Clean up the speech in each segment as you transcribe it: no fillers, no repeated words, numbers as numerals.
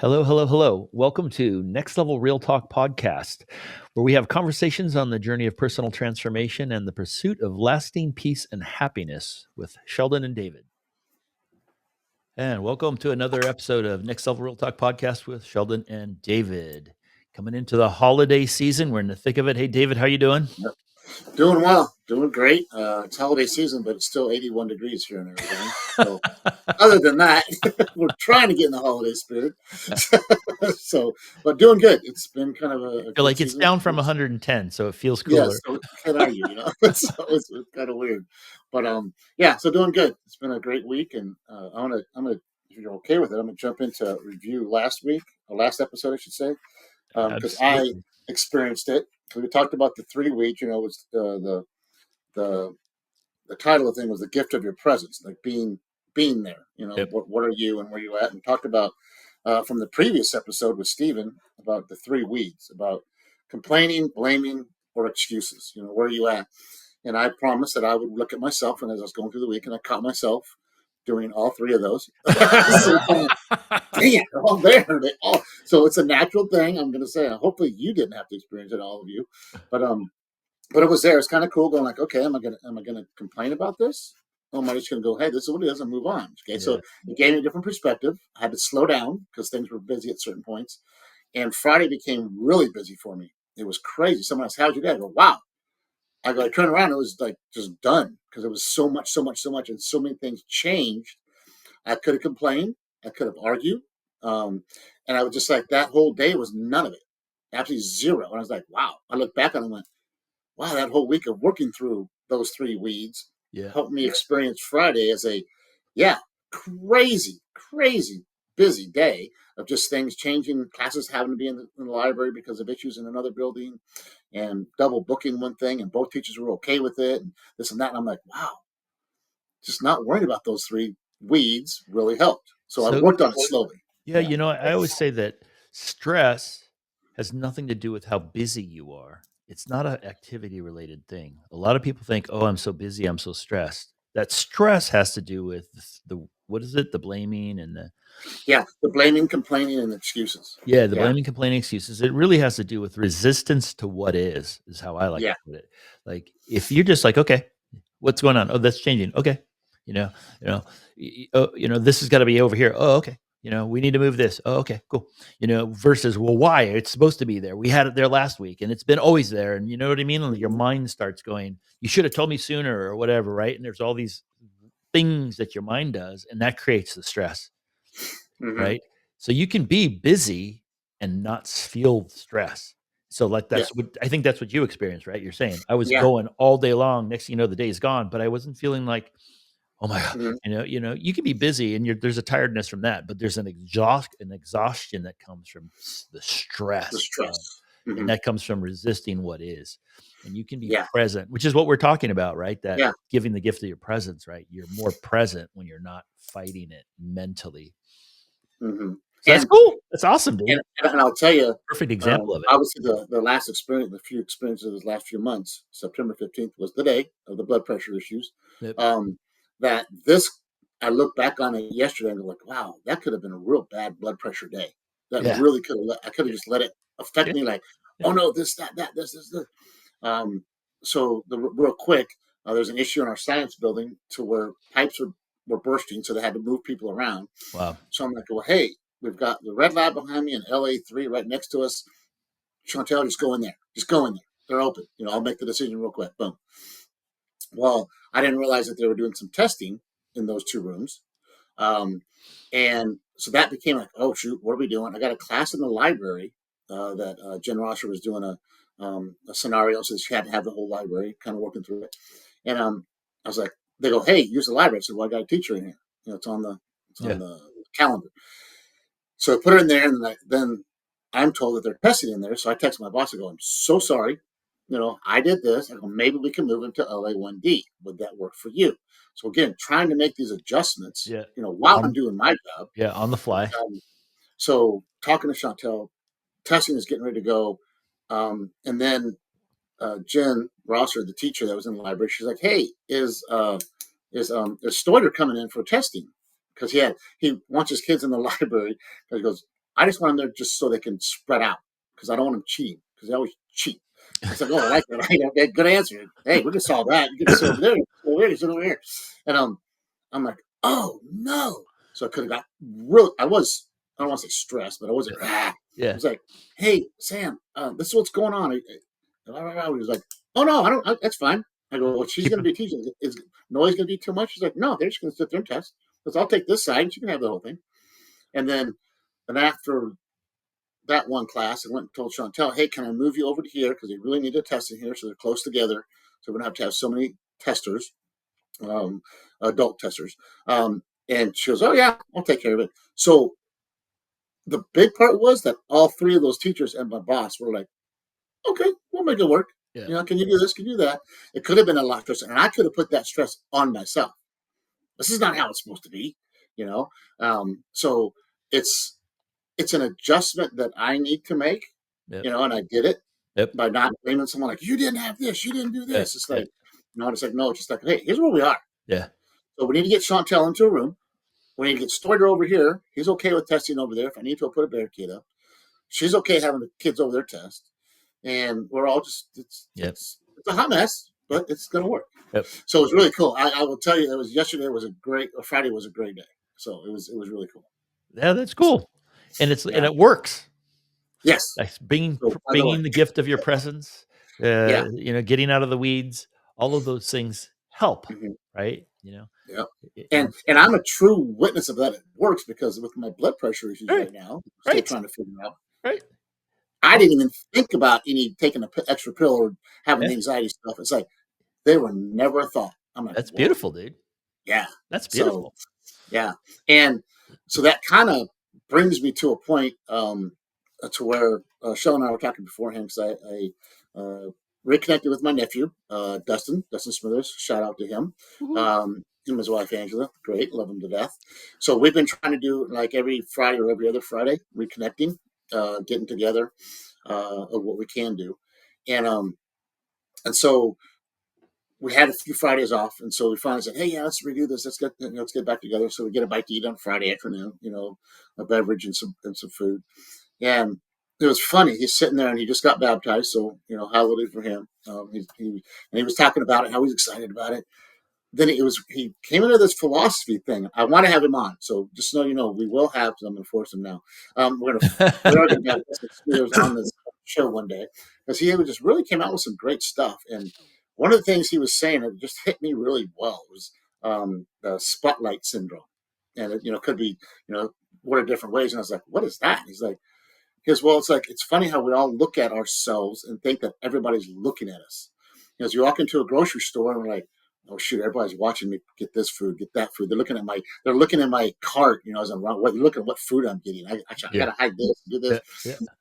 Hello, hello, hello. Welcome to Next Level Real Talk Podcast, where we have conversations on the journey of personal transformation and the pursuit of lasting peace and happiness with Sheldon and David. And welcome to another episode of Next Level Real Talk Podcast with Sheldon and David. Coming into the holiday season, we're in the thick of it. Hey, David, how you doing? Yep. Doing well, doing great. It's holiday season, but it's still 81 degrees here in Arizona. So other than that, we're trying to get in the holiday spirit. But doing good. It's been kind of a Feel good like it's season. down from 110, so it feels Yeah, cooler. so can't argue, so it's kind of weird. But yeah, so doing good. It's been a great week, and I'm gonna, if you're okay with it, I'm gonna jump into review last episode, I should say, because I Absolutely. experienced it. So we talked about the 3 weeks. It was the the title of the thing was the gift of your presence, like being there. Yep. What are you and where you at? And talked about from the previous episode with Stephen about the 3 weeds, about complaining, blaming, or excuses. Where are you at? And I promised that I would look at myself, and as I was going through the week, and I caught myself doing all three of those. So, dang it, they're all there. So it's a natural thing. I'm going to say. Hopefully, you didn't have to experience it, all of you, but but it was there. It's kind of cool going like, okay, am I gonna complain about this? Or am I just gonna go, hey, this is what it is, and move on? Okay, so Yeah. it gave me a different perspective. I had to slow down because things were busy at certain points, and Friday became really busy for me. It was crazy. Someone asked, "How'd you day?" I go, "Wow." I turned around, it was like just done because it was so much, so much, so much, and so many things changed. I could have complained, I could have argued, um, and I was just like that whole day was none of it, absolutely zero. And I was like, wow. I look back on it and went, wow, that whole week of working through those 3 weeds Yeah. helped me experience Friday as a, yeah, crazy, crazy busy day of just things changing, classes having to be in the library because of issues in another building, and double booking one thing, and both teachers were okay with it, and this and that. And I'm like, wow, just not worrying about those 3 weeds really helped. So I So, worked on it slowly. yeah, Yeah. I always say that stress has nothing to do with how busy you are. It's not an activity related thing. A lot of people think, "Oh, I'm so busy, I'm so stressed." That stress has to do with the what is it? The blaming and the Yeah. The blaming, complaining, and excuses. yeah, the Yeah. blaming, complaining, excuses. It really has to do with resistance to what is how I like to Yeah. put it. Like if you're just like, "Okay, what's going on? Oh, that's changing. Okay." You know, oh, this has got to be over here. Oh, okay. We need to move this. Oh, okay, cool. Versus, well, why? It's supposed to be there. We had it there last week and it's been always there. And you know what I mean? Like your Mhm. mind starts going, you should have told me sooner or whatever, right? And there's all these things that your mind does, and that creates the stress, Mhm. right? So you can be busy and not feel stress. So like Yeah. I think that's what you experienced, right? You're saying I was Yeah. going all day long. Next thing you know, the day's gone, but I wasn't feeling like, oh my god, Mhm. you can be busy and there's a tiredness from that, but there's an exhaustion that comes from the The stress of, stress. and Mhm. that comes from resisting what is. And you can be Yeah. present, which is what we're talking about, right? That Yeah. giving the gift of your presence, right? You're more present when you're not fighting it mentally. Mhm. So that's And cool. That's awesome, dude. and I'll tell you, Perfect example of it. obviously the last experience, the few experiences of the last few months, September 15th was the day of the blood pressure issues. Yep. Um, that this, I look back on it yesterday and I'm like, wow, that could have been a real bad blood pressure day. That Yeah. really could have. I could have Yeah. just let it affect Yeah. me. Like, Yeah. oh no, this, that, this. Um, so real quick, there's an issue in our science building to where pipes were bursting, so they had to move people around. Wow. So I'm like, well, hey, we've got the red lab behind me and LA3 right next to us. Chantel, just go in there. Just go in there. They're open. I'll make the decision real quick. Boom. Well, I didn't realize that they were doing some testing in those 2 rooms. Um, and so that became like, oh, shoot, what are we doing? I got a class in the library that Jen Rosser was doing a scenario. So she had to have the whole library kind of working through it. And I was like, they go, hey, use the library. I said, well, I got a teacher in here. It's on Yeah. the calendar. So I put her in there, and then I'm told that they're testing in there. So I text my boss. I go, I'm so sorry. I did this. I go, maybe we can move him to LA1D. Would that work for you? So again, trying to make these adjustments, Yeah. while I'm On doing my job. yeah, on the fly. So talking to Chantel, testing is getting ready to go. And then Jen Rosser, the teacher that was in the library, she's like, hey, is Stoiter coming in for testing? Because he wants his kids in the library. He goes, I just want them there just so they can spread out because I don't want them cheating because they always cheat. It's like, oh, I like that. Okay, good answer. Hey, we can solve that. You can sit over there, you can sit over here, you sit over here. And I'm like, oh no. So I could have got real. I don't want to say stressed, but I wasn't. I Yeah. was like, hey, Sam, this is what's going on. He was like, oh no, I don't. That's fine. I go, well, she's going to be teaching. Is noise going to be too much? She's like, no, they're just going to sit there and test. Because I'll take this side, and she can have the whole thing. And after that one class, I went and told Chantel, hey, can I move you over to here? Because they really need to test in here. So they're close together. So we don't have to have so many testers, adult testers. And she goes, oh, yeah, I'll take care of it. So the big part was that all three of those teachers and my boss were like, okay, we'll make it work. Yeah. Can you do this? Can you do that? It could have been a lot of stress. And I could have put that stress on myself. This is not how it's supposed to be, So it's an adjustment that I need to make, and I did it by not blaming someone like, you didn't have this, you didn't do this. It's like, it's like, no, it's just like, hey, here's where we are. Yeah. So we need to get Chantel into a room. We need to get Stoyer over here. He's okay with testing over there. If I need to, I'll put a barricade up. She's okay having the kids over there test. And we're all just, it's a hot mess, but it's going to work. Yep. So it's really cool. I will tell you, Friday was a great day. So it was really cool. Yeah, that's cool. And and it works. Yes. Like bringing the gift of your presence, getting out of the weeds, all of those things help, right? Yeah. And I'm a true witness of that. It works because with my blood pressure issues right now, I'm still trying to figure out. Right. I didn't even think about taking an extra pill or having the anxiety stuff. It's like they were never a thought. I'm like, that's beautiful, dude. Yeah. That's beautiful. So, yeah. And so that kind of brings me to a point to where Sheldon and I were talking beforehand because I reconnected with my nephew, Dustin Smithers. Shout out to him. Him and his wife, Angela. Great. Love him to death. So we've been trying to do like every Friday or every other Friday, reconnecting, getting together of what we can do. And so we had a few Fridays off, and so we finally said, hey, yeah, let's redo this. Let's get back together. So we get a bite to eat on Friday afternoon, a beverage and some food. And it was funny. He's sitting there and he just got baptized. So, hallelujah for him. He was talking about it, how he's excited about it. Then he came into this philosophy thing. I want to have him on. So just so you know, we will have, I'm going to force him now. We are going to have Smithers on this show one day because he just really came out with some great stuff. And one of the things he was saying that just hit me really well was the spotlight syndrome. And it could be, what are different ways. And I was like, what is that? He's like, well, it's funny how we all look at ourselves and think that everybody's looking at us. As you walk into a grocery store and we're like, oh shoot, everybody's watching me get this food, get that food. They're looking at my cart, as I'm running. They're looking at what food I'm getting. I gotta hide this, do this.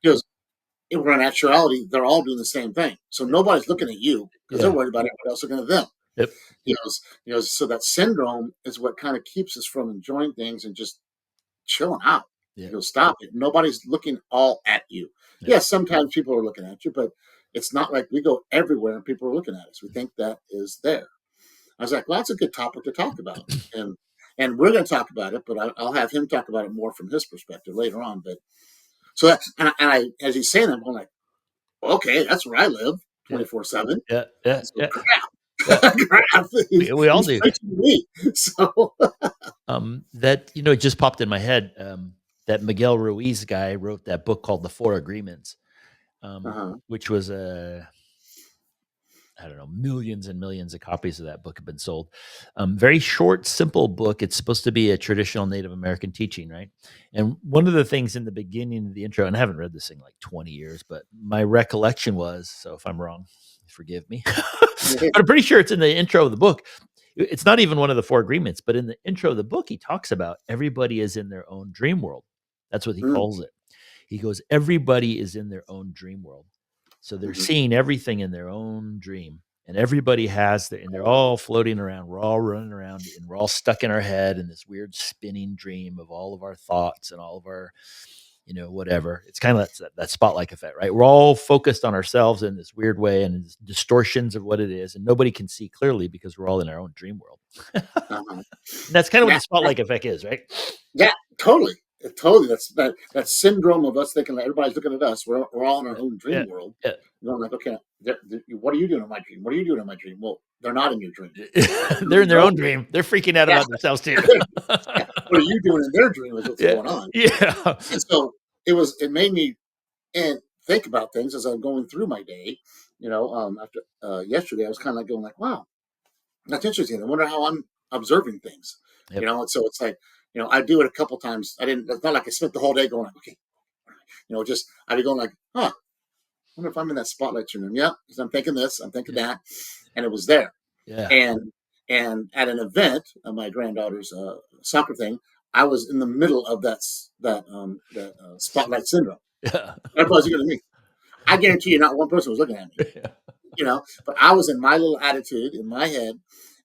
Because in actuality, they're all doing the same thing. So nobody's looking at you because they're worried about everybody else looking at them. Yep. So that syndrome is what kind of keeps us from enjoying things and just chilling out. Stop it. Nobody's looking all at you. Yes, sometimes people are looking at you, but it's not like we go everywhere and people are looking at us. We think that is there. I was like, well, that's a good topic to talk about. And we're going to talk about it, but I'll have him talk about it more from his perspective later on. But so that's, and I, as he's saying that, I'm like, okay, that's where I live 24/7. Yeah. So crap. We all do. So that it just popped in my head. That Miguel Ruiz guy wrote that book called The Four Agreements, which was I don't know, millions and millions of copies of that book have been sold. Very short, simple book. It's supposed to be a traditional Native American teaching, right? And one of the things in the beginning of the intro, and I haven't read this thing like 20 years, but my recollection was, so if I'm wrong, forgive me, but I'm pretty sure it's in the intro of the book. It's not even one of the four agreements, but in the intro of the book, he talks about everybody is in their own dream world. That's what he calls it. He goes, everybody is in their own dream world. So they're seeing everything in their own dream, and everybody and they're all floating around. We're all running around, and we're all stuck in our head in this weird spinning dream of all of our thoughts and all of our, whatever. It's kind of that spotlight effect, right? We're all focused on ourselves in this weird way and distortions of what it is, and nobody can see clearly because we're all in our own dream world. That's kind of what the spotlight effect is, right? Yeah, totally. totally. That's that syndrome of us thinking that everybody's looking at us. We're all in our Yeah, own yeah, dream world. yeah. Going like, okay, what are you doing in my dream? What are you doing in my dream? Well, they're not in your dream. They're in their No, own dream. They're freaking out yeah, about themselves too. yeah. What are you doing in their dream is what's Yeah, going on. yeah, And so it made me and think about things as I'm going through my day. After yesterday, I was kind of like going like, wow, that's interesting. I wonder how I'm observing things. yep, And so it's like, I do it a couple times. I didn't. It's not like I spent the whole day going like, okay, just I'd be going like, huh, I wonder if I'm in that spotlight syndrome. Yeah, because I'm thinking this, I'm thinking yeah, that, and it was there. yeah, And at an event of my granddaughter's soccer thing, I was in the middle of that spotlight syndrome. yeah. Everybody's looking at me. I guarantee you, not one person was looking at me. But I was in my little attitude in my head,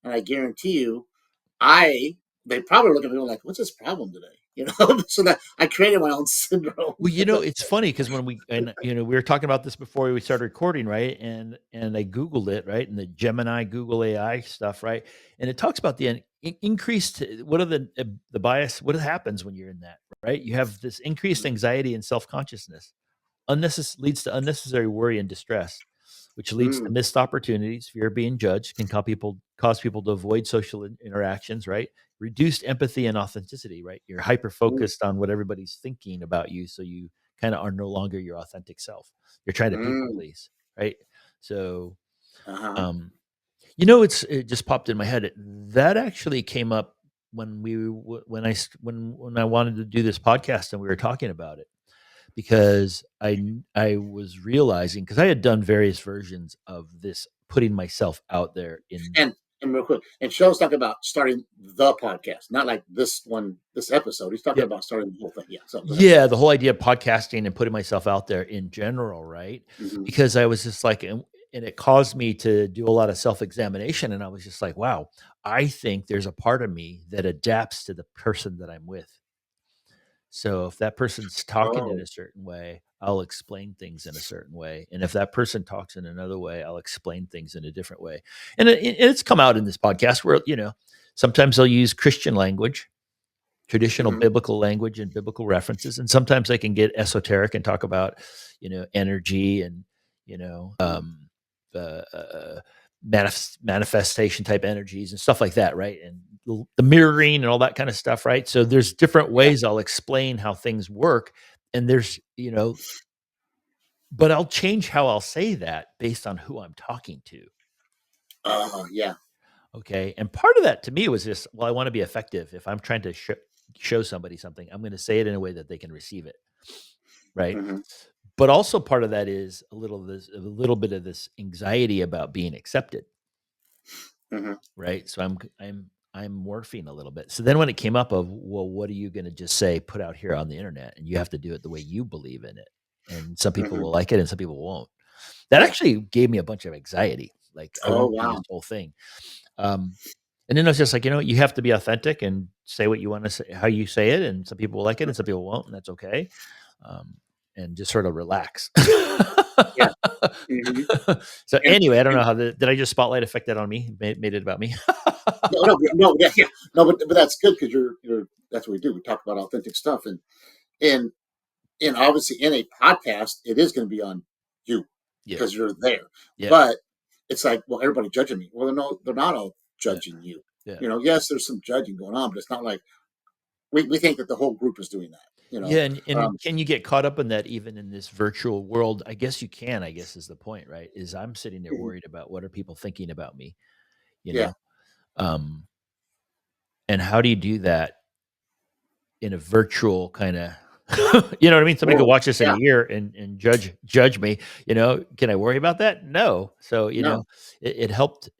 and I guarantee you, I they probably look at me like, "What's his problem today?" So that I created my own syndrome. Well, it's funny because when we were talking about this before we started recording, right? And I Googled it, right? And the Gemini Google AI stuff, right? And it talks about the increased what are the bias, what happens when you're in that, right? You have this increased anxiety and self-consciousness. Leads to unnecessary worry and distress, which leads to Mm, missed opportunities. Fear of being judged can cause people to avoid social interactions, right? Reduced empathy and authenticity, right? You're hyper mm, focused on what everybody's thinking about you, so you kind of are no longer your authentic self. You're trying to people mm, please, right? So, uh-huh. um, it just popped in my head. That actually came up when when I wanted to do this podcast and we were talking about it because I was realizing because I had done various versions of this, putting myself out there in. And real quick, and Show's talking about starting the podcast, not like this episode. He's talking Yeah, about starting the whole thing. Yeah. So go ahead. yeah, the whole idea of podcasting and putting myself out there in general, right? Hmm. Because I was just like, and it caused me to do a lot of self-examination, and I was just like, wow, I think there's a part of me that adapts to the person that I'm with. So if that person's talking in Oh. a certain way, I'll explain things in a certain way. And if that person talks in another way, I'll explain things in a different way. And it's come out in this podcast where, sometimes I'll use Christian language, traditional Hmm. biblical language and biblical references. And sometimes I can get esoteric and talk about, energy and, you know, um, manifestation type energies and stuff like that, right? And the mirroring and all that kind of stuff, right? So there's different Yeah. ways I'll explain how things work, and but I'll change how I'll say that based on who I'm talking to. Yeah. Okay, and part of that to me was just, well, I want to be effective. If I'm trying to show somebody something, I'm going to say it in a way that they can receive it, right? Hmm. But also part of that is a little bit of this anxiety about being accepted, Hmm. right? So I'm morphing a little bit. So then when it came up of, well, what are you going to just say, put out here on the internet, and you have to do it the way you believe in it, and some people Hmm. will like it and some people won't. That Yeah. actually gave me a bunch of anxiety. Like I Oh went through this wow. whole thing. Um, and then I was just like, you have to be authentic and say what you want to say, how you say it, and some people will like it and some people won't, and that's okay. Um, and just sort of relax. Yeah. Hmm. So And anyway, I don't know and how did I just spotlight affect that on me? Made it about me. no, no, no, yeah, yeah. No, but that's good because you're that's what we do. We talk about authentic stuff, and and obviously in a podcast, it is going to be on you Yeah, because you're there. yeah, But it's like, well, everybody judging me. Well, they're not all yeah, judging you. yeah. Yes, there's some judging going on, but it's not like we think that the whole group is doing that. Yeah, and Um, can you get caught up in that even in this virtual world? I guess you can, I guess is the point, right? Is I'm sitting there worried about what are people thinking about me, you yeah. know? Um, and how do you do that in a virtual kind of you know what I mean? Somebody could World. watch this in a Yeah. year and judge me, Can I worry about that? No. So, No. it helped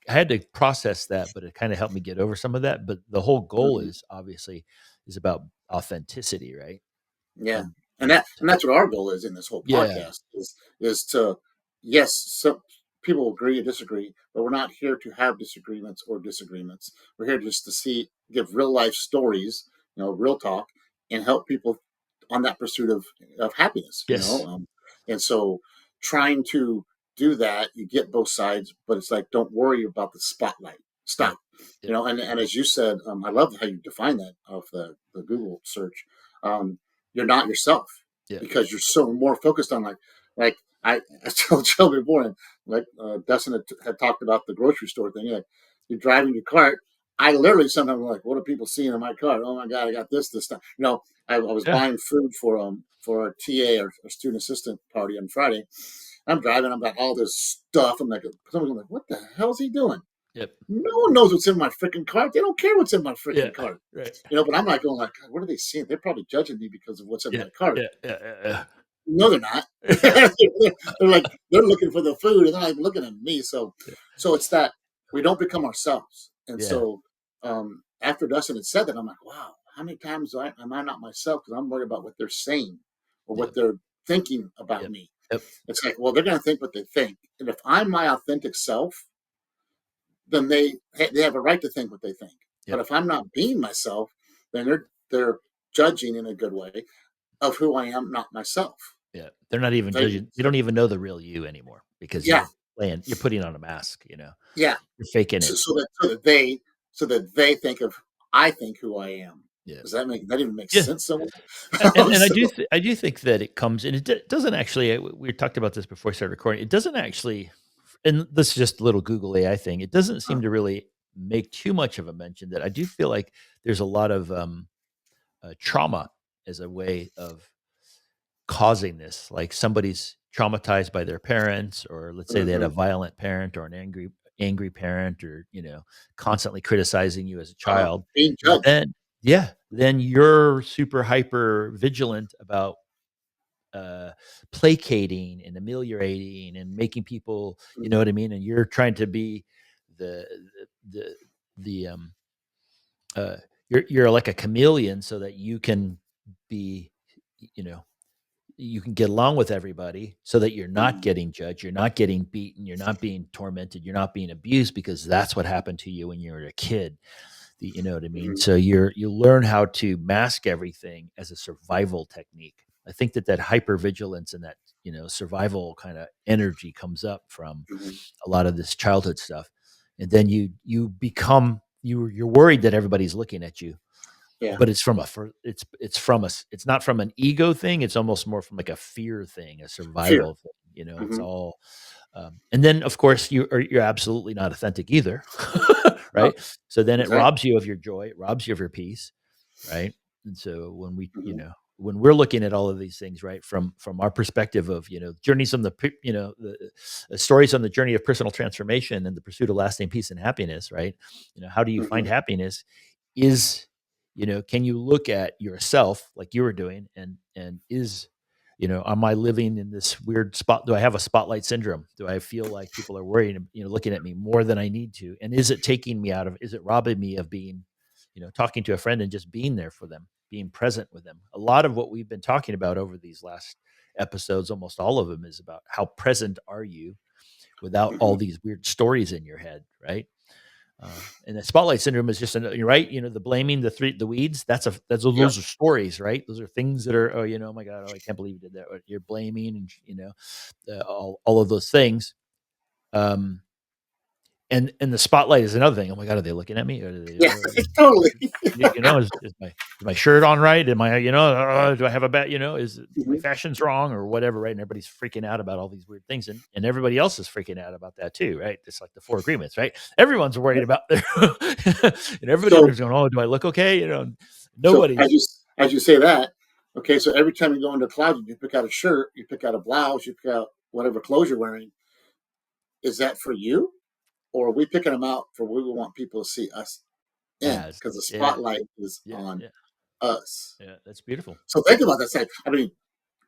I had to process that, but it kind of helped me get over some of that. But the whole goal Hmm. is obviously is about authenticity, right? Yeah, And and and and that's what our goal is in this whole yeah. podcast is to yes, some people agree or disagree, but we're not here to have disagreements or disagreements. We're here just to give real life stories, real talk, and help people on that pursuit of happiness. Yes. And so trying to do that, you get both sides, but it's like don't worry about the spotlight. Yeah. Stop. You Yep. know, and as you said, I love how you define that of the Google search. Um, you're not yourself Yeah. because you're so more focused on like I told Joe before, and like Dustin had talked about the grocery store thing. Like you're driving your cart. I literally sometimes am like, what are people seeing in my cart? Oh my god, I got this stuff. You know, I was Yeah. buying food for our TA or student assistant party on Friday. I'm driving. I'm got all this stuff. I'm like, someone's like, what the hell is he doing? Yep. No one knows what's in my freaking cart. They don't care what's in my Yeah. freaking cart. Right. You know, but I'm like going like, God, what are they seeing? They're probably judging me because of what's in Yeah. my cart. Yeah. Yeah. No, they're not. Yeah. They're like they're looking for the food and they're not even looking at me. Yeah. So it's that we don't become ourselves. And Yeah. so after Dustin had said that, I'm like, wow, how many times am I not myself because I'm worried about what they're saying or what Yep. they're thinking about Yep. me. Yep. It's like, well, they're going to think what they think, and if I'm my authentic self, then they have a right to think what they think. But Yep. if I'm not being myself, then they're judging in a good way of who I am, not myself. Yeah. They're not even They, judging. They don't even know the real you anymore because yeah, you're putting on a mask, yeah. you're faking So, it. so that they think of I think who I am. Yeah. Does that even make Yeah. sense somewhere? And So, I do think that it comes and doesn't actually, we talked about this before I started recording. It doesn't actually, and this is just a little Google AI thing. It doesn't seem to really make too much of a mention that I do feel like there's a lot of trauma as a way of causing this. Like somebody's traumatized by their parents, or let's say they had a mhm. violent parent or an angry parent, or constantly criticizing you as a child. Being judged. Then yeah, then you're super hyper vigilant about uh, placating and ameliorating and making people, you know Mhm, what I mean? And you're trying to be the the the uh, you're like a chameleon so that you can be, you know, you can get along with everybody so that you're not mhm, getting judged, you're not getting beaten, you're not being tormented, you're not being abused because that's what happened to you when you were a kid. You know what I mean? mhm, So you learn how to mask everything as a survival technique. I think that hypervigilance and that, survival kind of energy comes up from mhm. a lot of this childhood stuff. And then you become you're worried that everybody's looking at you, Yeah. but it's from us. It's not from an ego thing. It's almost more from like a fear thing, a Fear. survival thing. It's Mhm. all, and then of course you're absolutely not authentic either, No, right? So then it exactly. robs you of your joy, it robs you of your peace, right? And so Mhm, when we're looking at all of these things, right, from our perspective of journeys on the stories on the journey of personal transformation and the pursuit of lasting peace and happiness, right? How do you find mhm, happiness? Is can you look at yourself like you were doing, and is am I living in this weird spot? Do I have a spotlight syndrome? Do I feel like people are worrying, looking at me more than I need to? And is it taking me out of, is it robbing me of being, talking to a friend and just being there for them, being present with them? A lot of what we've been talking about over these last episodes, almost all of them, is about how present are you without all mhm. these weird stories in your head, right? And the spotlight syndrome is just you're right. The blaming, the weeds. Yeah. Those are stories, right? Those are things that are, oh, oh my god, oh, I can't believe you did that. Or you're blaming, and all of those things. Um, and the spotlight is another thing. Oh my god, are they looking at me? Or are they, Yeah, totally. is my shirt on right? Am I, do I have a bad, is my Mhm. fashion's wrong or whatever, right? And everybody's freaking out about all these weird things, and everybody else is freaking out about that too, right? It's like the four agreements, right? Everyone's worried about their, and everybody So is going, oh, do I look okay? so Nobody's, as you say that, okay, so every time you go into a closet, you pick out a shirt, you pick out a blouse, you pick out whatever clothes you're wearing. Is that for you? Or are we picking them out for what we want people to see us in? as Because the yeah, spotlight is yeah, on yeah, us. yeah. That's beautiful. So think about that. It's like, I mean,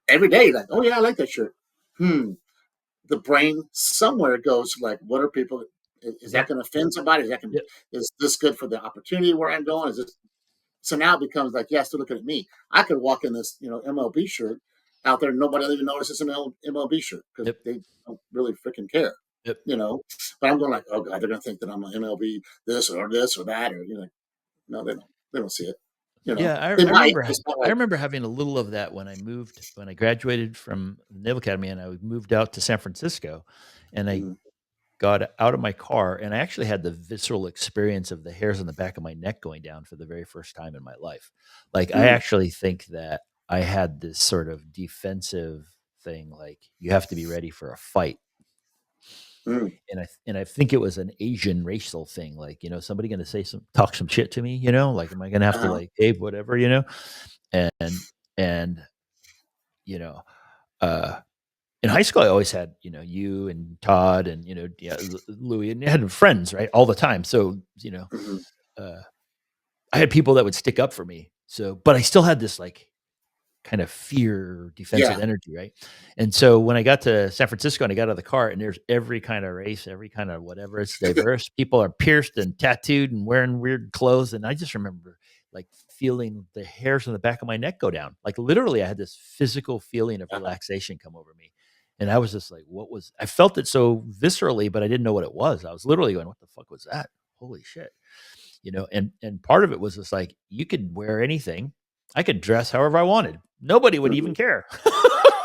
every day, like, oh yeah, I like that shirt. Hmm. The brain somewhere goes like, what are people? Is that Yep, going to offend somebody? yep, Is this good for the opportunity where I'm going? Is this so now it becomes like, yes, they're looking at me. I could walk in this, MLB shirt out there, and nobody will even notice it's an MLB shirt because yep, they don't really freaking care, yep. you know. But I'm going like, oh god, they're going to think that I'm an MLB this or that, or no, they don't. They don't see it. Yeah, They I might. remember It's not I like, remember having a little of that when I graduated from the Naval Academy and I moved out to San Francisco, and mhm, got out of my car, and I actually had the visceral experience of the hairs on the back of my neck going down for the very first time in my life. Like, I Mm, actually think that I had this sort of defensive thing, like, you have to be ready for a fight. mm, And I think it was an Asian racial thing, like, somebody gonna say talk some shit to me, like, am I gonna have to, uh-huh, like, hey, whatever, And and, you know, uh in high school, I always had, you and Todd and, yeah, Louis, and I had friends, right, all the time. So, mhm, uh, I had people that would stick up for me. So, but I still had this like kind of fear, defensive yeah, energy, right? And so when I got to San Francisco and I got out of the car, and there's every kind of race, every kind of whatever, it's diverse. People are pierced and tattooed and wearing weird clothes. And I just remember like feeling the hairs on the back of my neck go down. Like literally, I had this physical feeling of uh-huh, relaxation come over me. And I was just like, I felt it so viscerally, but I didn't know what it was. I was literally going, what the fuck was that? Holy shit. And part of it was just like, you could wear anything. I could dress however I wanted. Nobody would mhm. even care.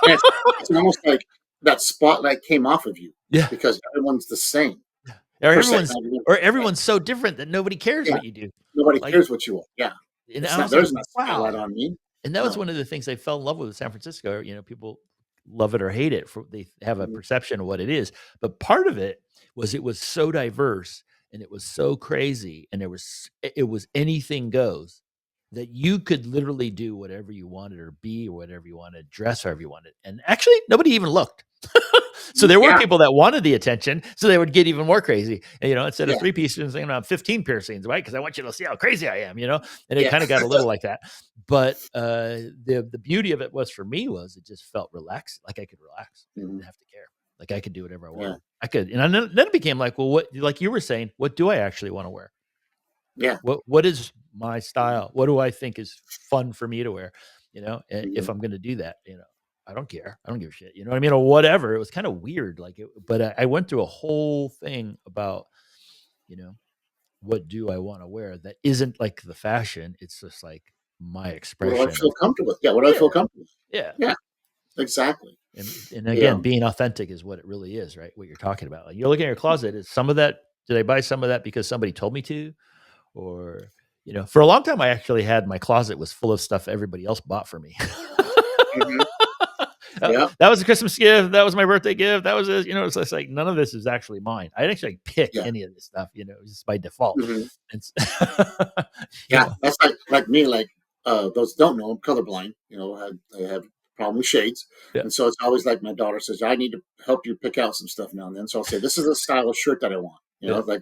And it's almost like that spotlight came off of you Yeah. because everyone's the same. Or Per se, everyone's or everyone's so different that nobody cares yeah, what you do. nobody Like, cares what you are. Yeah, and it's I not. was like, There's no spotlight wow. on me. And that was No. one of the things I fell in love with San Francisco. People love it or hate it. They have a Mhm, perception of what it is, but part of it was so diverse and it was so crazy, and it was anything goes, that you could literally do whatever you wanted or be or whatever you wanted, dress however you wanted, and actually nobody even looked. So there were yeah, people that wanted the attention, so they would get even more crazy. And, instead of yeah, 3 pieces, I'm 15 piercings, right? Because I want you to see how crazy I am, and it yeah. kind of got a little like that. But the beauty of it was, for me, was it just felt relaxed, like I could relax. I Mhm, didn't have to care. Like I could do whatever I yeah, wanted. I could, and then it became like, well, what, like you were saying, what do I actually want to wear? yeah. What is my Mhm, style? What do I think is fun for me to wear? If mhm. I'm going to do that, I don't care. I don't give a shit. You know what I mean? Or whatever. It was kind of weird. But I went through a whole thing about, you know, what do I want to wear that isn't like the fashion. It's just like my What do I expression feel of, comfortable with? Yeah, what do I yeah, feel comfortable with? yeah. Yeah, exactly. And Yeah. again, being authentic is what it really is, right? What you're talking about. Like, you're looking at your closet. Is some of that, did I buy some of that because somebody told me to? Or, for a long time, I actually had, my closet was full of stuff everybody else bought for me. Mhm. Yeah. That was a Christmas gift. That was my birthday gift. That was it. It's just like, none of this is actually mine. I didn't actually pick Yeah. any of this stuff, just by default. Mhm. And you Yeah, know, that's like me, like, those don't know, I'm colorblind, I have problem with shades, yeah, and so it's always like my daughter says, "I need to help you pick out some stuff now and then," so I'll say, "This is the style of shirt that I want," yeah, like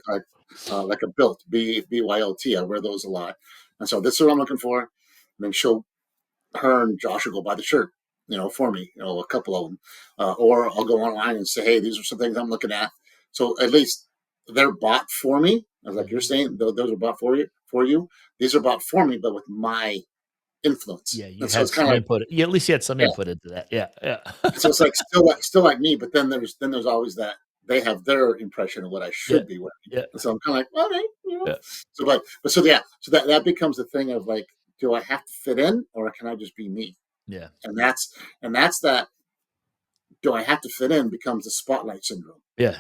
a Bilt, BYLT, I wear those a lot, and so, "This is what I'm looking for," and then her and Josh will go buy the shirt, for me, a couple of them, or I'll go online and say, "Hey, these are some things I'm looking at." So at least they're bought for me. Like you're mhm. saying, those are bought for you. For you, these are bought for me, but with my influence. Yeah, you And so had it's kind some of like, input. You at least you had some yeah. input into that. Yeah, yeah, So it's like still like me, but then there's always that they have their impression of what I yeah, should be wearing. yeah, And so I'm kind of like, well, yeah, So but so yeah, so that becomes the thing of like, do I have to fit in or can I just be me? yeah, And that's that, do I have to fit in becomes the spotlight syndrome. yeah.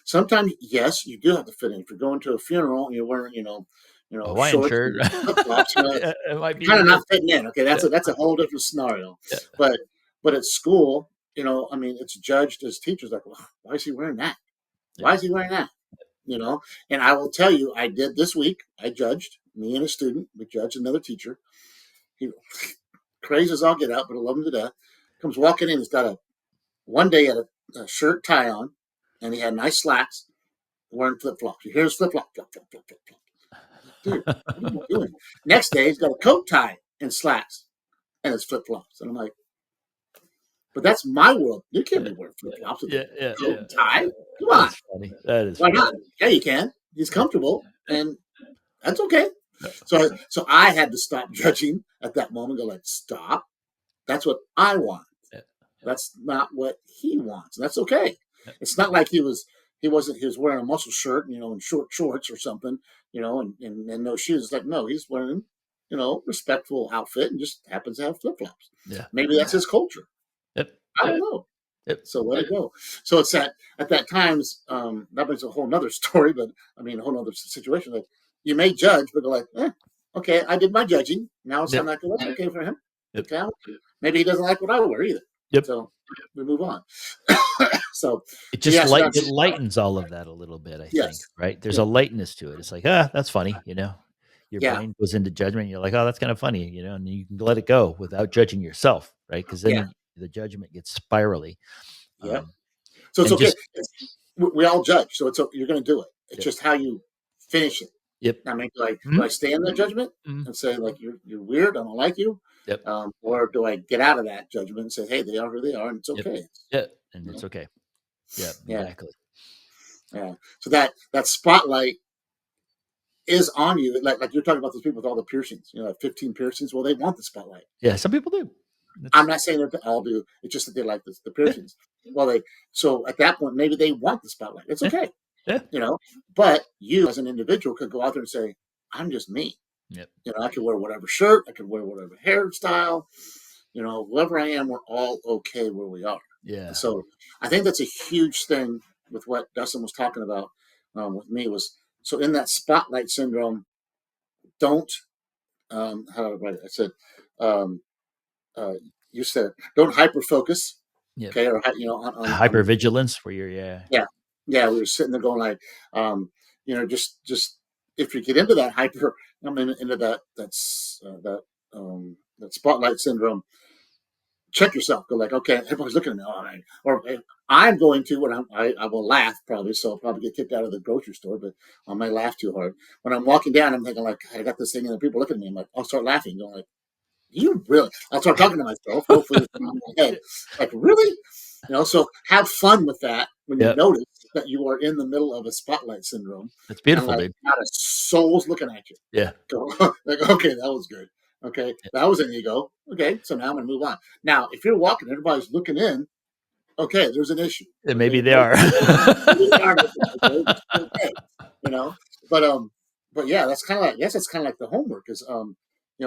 Sometimes yes, you do have to fit in. If you're going to a funeral and you're wearing, A Hawaiian shorts shirt. and flip flops, Yeah, it might you're kind be of good. not fitting in. Okay, that's Yeah, a whole different scenario. yeah, But at school, I mean, it's judged as teachers like, well, why is he wearing that? Why yeah. is he wearing that? You know, and I will tell you, I did this week. I judged me and a student. We judged another teacher. He crazy as all get out, but I love him to death. Comes walking in. He's got one day had a shirt tie on, and he had nice slacks, wearing flip flops. You hear his flip flop, flop, flop, flop, flop, flop. Dude, what are you doing? Next day, he's got a coat tie and slacks and his flip flops. And I'm like, but that's my world. You can't Yeah, be wearing flip yeah, flops with a yeah, yeah, coat yeah. and tie. Come on. That's funny. That is Why funny. not? Yeah, you can. He's Yeah, comfortable and that's okay. yeah, So I had to stop judging at that moment, go like, stop. That's what I want. yeah, That's not what he wants. And that's okay. yeah, It's not like he was wearing a muscle shirt, and short shorts or something, and no shoes. It's like, no, he's wearing, respectful outfit and just happens to have flip flops. yeah. Maybe that's his culture. Yep, I yeah. don't know. Yep. So let it go. So it's at that times, that was a whole nother story, but I mean, a whole nother situation. Like you may judge, but go like, okay, I did my judging. Now it's time Yep. to go, that's okay for him. Yep. Okay. Maybe he doesn't like what I wear either. Yep. So we move on. so, It so yeah, just so it that's, lightens all of that a little bit, I think, yes. right? There's Yeah. a lightness to it. It's like, ah, that's funny, Your Yeah. brain goes into judgment. You're like, oh, that's kind of funny, and you can let it go without judging yourself, right? Because then Yeah. the judgment gets spirally. Yeah. Um, So it's and okay. just We all judge. So you're going to do it. It's yep, just how you finish it. yep, I mean, do I mhm, stay in that judgment mhm, and say like you're weird, I don't like you, yep, or do I get out of that judgment and say, hey, they are who they are, and it's yep, okay. yeah, and You it's know? okay. Yeah, Yeah, exactly. yeah. So that spotlight is on you. Like you're talking about those people with all the piercings. 15 piercings. Well, they want the spotlight. Yeah, some people do. I'm That's not saying that they all do. It's just that they like the yeah, piercings. Well, so at that point maybe they want the spotlight. It's yeah, okay, yeah, But you as an individual could go out there and say, I'm just me. yep, I could wear whatever shirt, I could wear whatever hairstyle, whoever I am, we're all okay where we are. And yeah, so I think that's a huge thing with what Dustin was talking about with me was so in that spotlight syndrome, don't, how do I write it? I said, um, uh, you said, don't hyper focus. yep. Okay. Or, on Hypervigilance, where you're yeah. Yeah. We were sitting there going like, just if you get into that hyper, I mean, into that spotlight syndrome, check yourself. Go like, okay, everybody's looking at me. All right. Or I'm going to, when I will laugh probably, so I'll probably get kicked out of the grocery store, but I might laugh too hard. When I'm walking down, I'm thinking like, I got this thing and the people look at me. I'm like, I'll start laughing, going like, you really? I'll start talking to myself. Hopefully, it's not in my head. Like, really? So have fun with that when you Yep, notice that you are in the middle of a spotlight syndrome, that's and beautiful, like dude. not a soul's looking at you. Yeah, Go like, okay, that was good. Okay, yeah, that was an ego. Okay, so now I'm gonna move on. Now, if you're walking, everybody's looking in. Okay, there's an issue. and Okay, maybe they are. maybe they are looking. Okay, which is okay. You know, but yeah, that's kind of like, yes, that's kind of like the homework is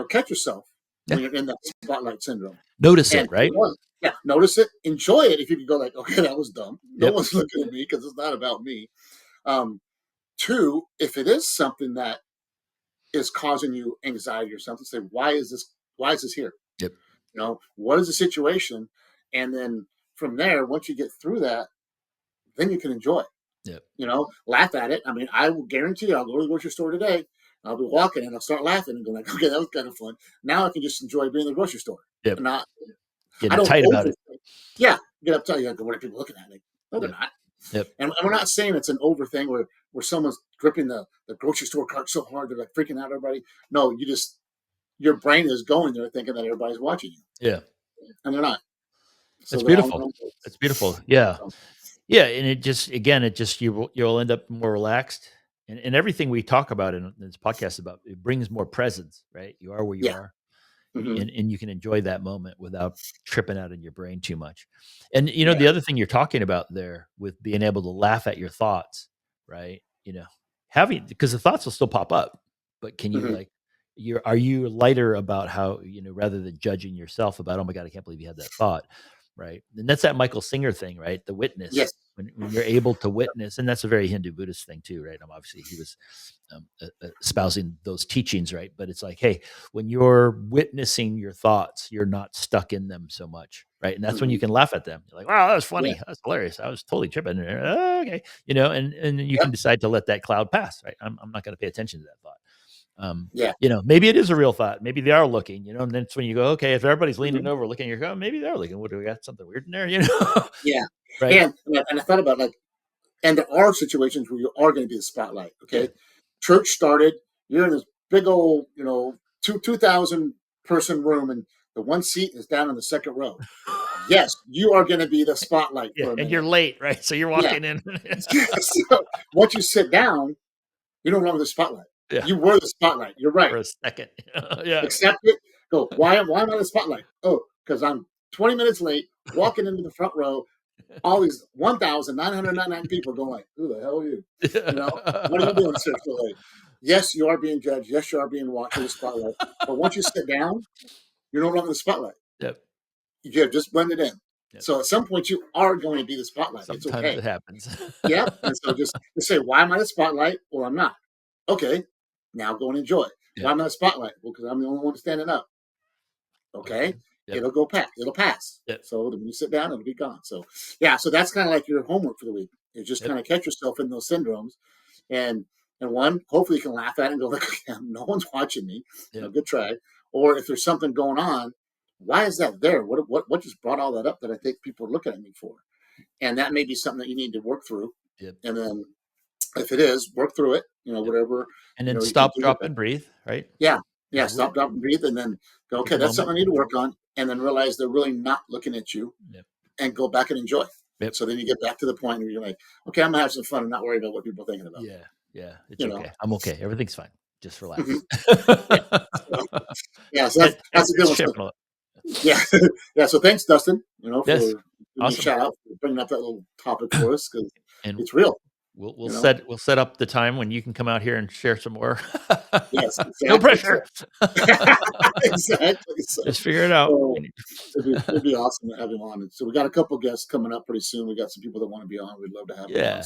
catch yourself Yeah, when you're in that spotlight syndrome, notice and it, right? one, yeah, notice it, enjoy it. If you can go like, okay, that was dumb. No Yep, one's looking at me because it's not about me. Um, Two, if it is something that is causing you anxiety or something, say, why is this? Why is this here? yep, What is the situation? And then from there, once you get through that, then you can enjoy it. yep, Laugh at it. I mean, I will guarantee you, I'll go to the grocery store today. I'll be walking and I'll start laughing and go like, okay, that was kind of fun. Now I can just enjoy being in the grocery store. yep. Not, I Getting don't tight about it. overthink. Yeah, get up, tell you, like, what are people looking at me? No, they're Yep, not. yep. And we're not saying it's an over thing where someone's gripping the grocery store cart so hard they're like freaking out everybody. No, your brain is going there thinking that everybody's watching you, Yeah, and they're not. So it's they're all in their beautiful. own place. It's beautiful. Yeah, So, yeah, and it just again, it just you'll end up more relaxed, and everything we talk about in this podcast about it brings more presence, right? You are where you yeah. are, Hmm. and you can enjoy that moment without tripping out in your brain too much. And Yeah. the other thing you're talking about there with being able to laugh at your thoughts, right? Having because the thoughts will still pop up, but can you Hmm. like are you lighter about how rather than judging yourself about, oh my god, I can't believe you had that thought, right? And that's that Michael Singer thing, right? The witness, Yes. when you're able to witness, and that's a very Hindu Buddhist thing too, right? Obviously he was espousing those teachings, right? But it's like, hey, when you're witnessing your thoughts, you're not stuck in them so much, right? And that's when you Hmm. can laugh at them. You're like, wow, that was Yeah. funny. That's hilarious. I was totally tripping. Oh, okay, and you Yep. can decide to let that cloud pass, right? I'm not going to pay attention to that thought. Yeah. Maybe it is a real thought. Maybe they are looking, and then it's when you go, okay, if everybody's leaning Hmm. over looking, you're going, maybe they're looking. What do we got? Something weird in there, Yeah. right? And I thought about like, and there are situations where you are going to be the spotlight. Yeah. Okay. Church started. You're in this big old, 2,000 person room, and the one seat is down in the second row. Yes, you are going to be the spotlight Yeah, for a and you're minute. late, right? So you're Yeah. walking in. So once you sit down, you're no longer the spotlight. Yeah, You were the spotlight. You're right. for a second. Yeah. Accept it. Go. Why am I the spotlight? Oh, because I'm 20 minutes late, walking into the front row. All these 1,999 people going like, "Who the hell are you? What are you doing, sir, so late?" Yes, you are being judged. Yes, you are being watched in the spotlight. But once you sit down, you're no longer the spotlight. Yep. You have just blended in. Yep. So at some point, you are going to be the spotlight. It's Sometimes okay. it happens. Yep. And so just say, why am I the spotlight? Or I'm not. Okay. Now go and enjoy it. Why Yep. am I the spotlight? Well, because I'm the only one standing up. Okay. Yep. It'll go past. It'll pass. Yep. So when you sit down, it'll be gone. So yeah. So that's kind of like your homework for the week. You just Yep. kind of catch yourself in those syndromes, and one, hopefully you can laugh at it and go, like, okay, no one's watching me. Yep. Good try. Or if there's something going on, why is that there? What just brought all that up that I think people are looking at me for? And that may be something that you need to work through. Yep. And then if it is, work through it, whatever, And then you can stop, do with drop, it. and breathe, right? Yeah. Yeah. Just Stop, drop, and breathe. And then go, take okay, a that's something moment. I need to work on. And then realize they're really not looking at you, Yep. and go back and enjoy. Yep. So then you get back to the point where you're like, okay, I'm going to have some fun and not worry about what people are thinking about. Yeah. Yeah. It's okay. Know? I'm okay. Everything's fine. Just relax. Yeah. So that's a good one. So, yeah. Yeah. So thanks, Dustin, for giving me a shout out for bringing up that little topic for us, because it's real. We'll set up the time when you can come out here and share some more. Yes, exactly. No pressure. Exactly. So, just figure it out. So it'd be awesome to have him on. So we got a couple guests coming up pretty soon. We got some people that want to be on. We'd love to have them on.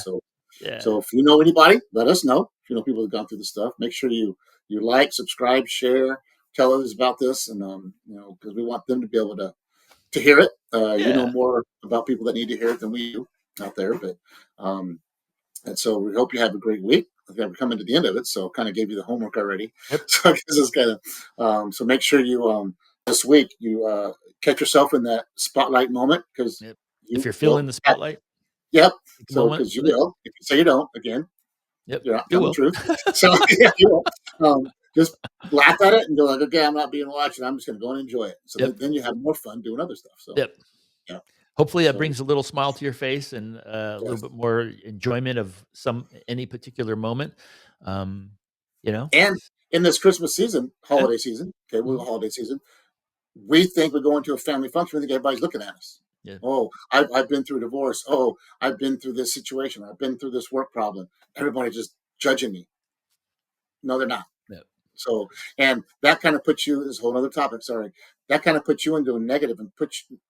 So if you know anybody, let us know. If you know people that have gone through the stuff, make sure you like, subscribe, share, tell others about this, and because we want them to be able to hear it. You know more about people that need to hear it than we do out there, but and so we hope you have a great week. I think we're coming to the end of it, so kind of gave you the homework already. Yep. So I guess it's kind of so make sure you this week you catch yourself in that spotlight moment, because if you're feeling the spotlight. Yep. So because you will. If you say you don't, again, you're not telling the truth. So yeah, you will. Just laugh at it and go like, okay, I'm not being watched, and I'm just going to go and enjoy it. So then you have more fun doing other stuff. So yeah. Hopefully that brings a little smile to your face and a little bit more enjoyment of any particular moment. And in this Christmas season, holiday season, holiday season, we think we're going to a family function. We think everybody's looking at us. Yeah. Oh, I've been through a divorce. Oh, I've been through this situation. I've been through this work problem. Everybody's just judging me. No, they're not. Yeah. So, and that kind of puts you, this whole other topic, sorry, that kind of puts you into a negative and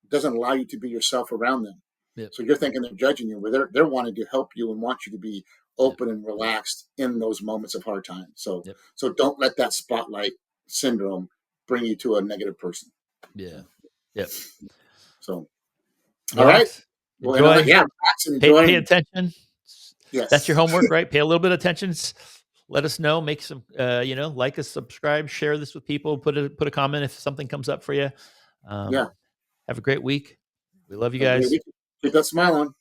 doesn't allow you to be yourself around them. Yep. So you're thinking they're judging you, where they're wanting to help you and want you to be open and relaxed in those moments of hard times. So, so don't let that spotlight syndrome bring you to a negative person. Yeah. Yep. So, relax, all right. Well, enjoy. Relax and enjoy. Pay attention. Yes. That's your homework, right? Pay a little bit of attention. Let us know. Make some, like us, subscribe, share this with people. Put a comment if something comes up for you. Have a great week. We love you guys. Keep that smile on.